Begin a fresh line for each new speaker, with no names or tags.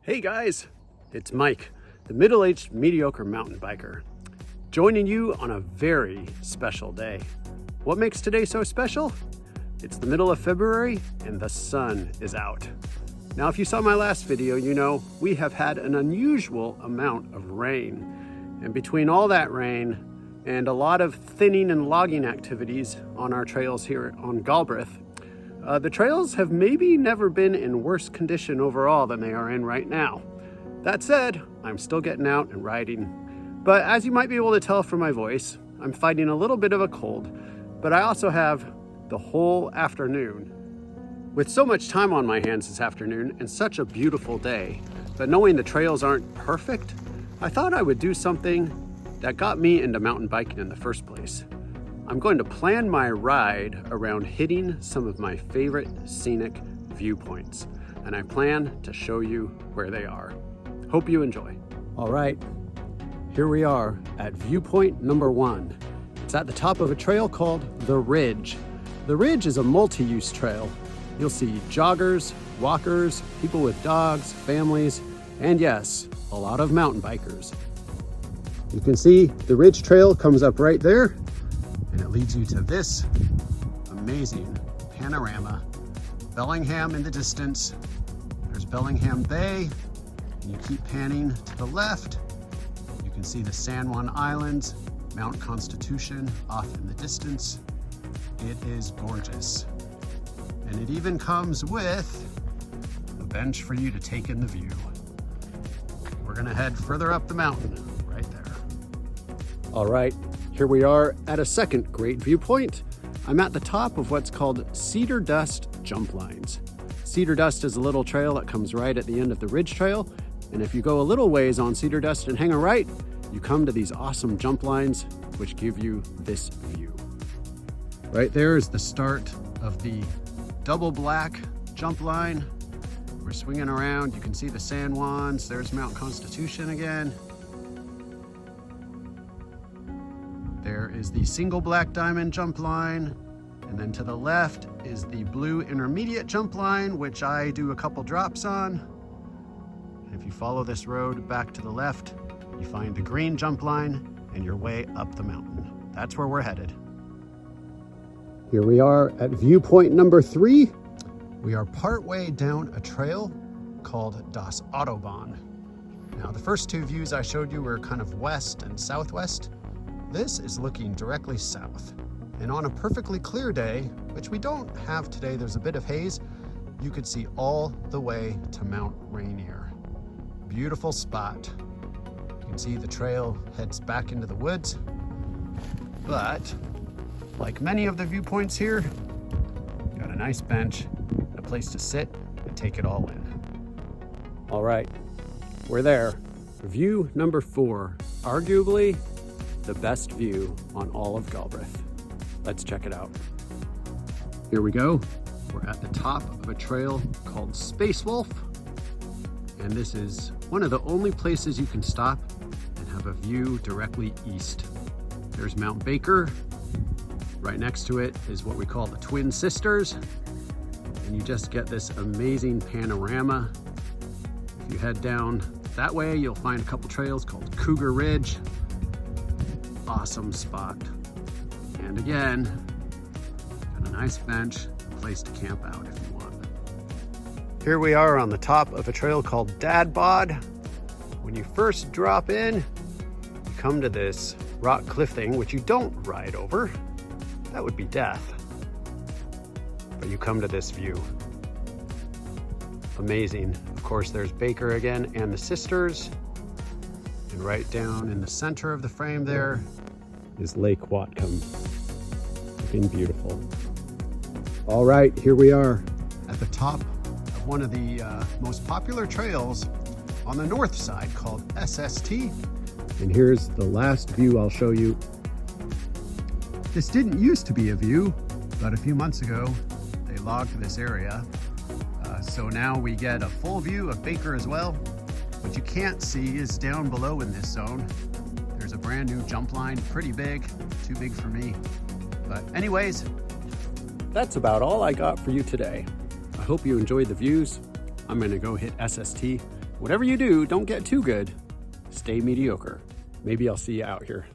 Hey guys, it's Mike, the middle-aged mediocre mountain biker, joining you on a very special day. What makes today so special? It's the middle of February and the sun is out. Now, if you saw my last video, you know we have had an unusual amount of rain. And between all that rain and a lot of thinning and logging activities on our trails here on Galbraith, the trails have maybe never been in worse condition overall than they are in right now. That said, I'm still getting out and riding. But as you might be able to tell from my voice, I'm fighting a little bit of a cold, but I also have the whole afternoon. With so much time on my hands this afternoon and such a beautiful day, but knowing the trails aren't perfect, I thought I would do something that got me into mountain biking in the first place. I'm going to plan my ride around hitting some of my favorite scenic viewpoints, and I plan to show you where they are. Hope you enjoy. All right, here we are at viewpoint number 1. It's at the top of a trail called the Ridge. The Ridge is a multi-use trail. You'll see joggers, walkers, people with dogs, families, and yes, a lot of mountain bikers. You can see the Ridge Trail comes up right there, and it leads you to this amazing panorama. Bellingham in the distance. There's Bellingham Bay, and you keep panning to the left. You can see the San Juan Islands, Mount Constitution off in the distance. It is gorgeous. And it even comes with a bench for you to take in the view. We're gonna head further up the mountain right there. All right, here we are at a second great viewpoint. I'm at the top of what's called Cedar Dust jump lines. Cedar Dust is a little trail that comes right at the end of the Ridge Trail. And if you go a little ways on Cedar Dust and hang a right, you come to these awesome jump lines, which give you this view. Right there is the start of the double black jump line. We're swinging around. You can see the San Juans. There's Mount Constitution again. There is the single black diamond jump line. And then to the left is the blue intermediate jump line, which I do a couple drops on. And if you follow this road back to the left, you find the green jump line and you're way up the mountain. That's where we're headed. Here we are at viewpoint number 3. We are partway down a trail called Das Autobahn. Now, the first 2 views I showed you were kind of west and southwest. This is looking directly south. And on a perfectly clear day, which we don't have today, there's a bit of haze, you could see all the way to Mount Rainier. Beautiful spot. You can see the trail heads back into the woods, but like many of the viewpoints here, got a nice bench, a place to sit and take it all in. All right, we're there. View number 4, arguably the best view on all of Galbraith. Let's check it out. Here we go. We're at the top of a trail called Spaceball, and this is one of the only places you can stop and have a view directly east. There's Mount Baker. Right next to it is what we call the Twin Sisters, and you just get this amazing panorama. If you head down that way, you'll find a couple trails called Cougar Ridge. Awesome spot. And again, got a nice bench, place to camp out if you want. Here we are on the top of a trail called Dad Bod. When you first drop in, you come to this rock cliff thing, which you don't ride over. That would be death. But you come to this view. Amazing. Of course, there's Baker again and the sisters. And right down in the center of the frame there is Lake Whatcom. Looking beautiful. All right, here we are at the top of one of the most popular trails on the north side called SST. And here's the last view I'll show you. This didn't used to be a view, but a few months ago, they logged this area. So now we get a full view of Baker as well. What you can't see is down below in this zone. There's a brand new jump line, pretty big, too big for me. But anyways, that's about all I got for you today. I hope you enjoyed the views. I'm gonna go hit SST Whatever you do, don't get too good. Stay mediocre. Maybe I'll see you out here.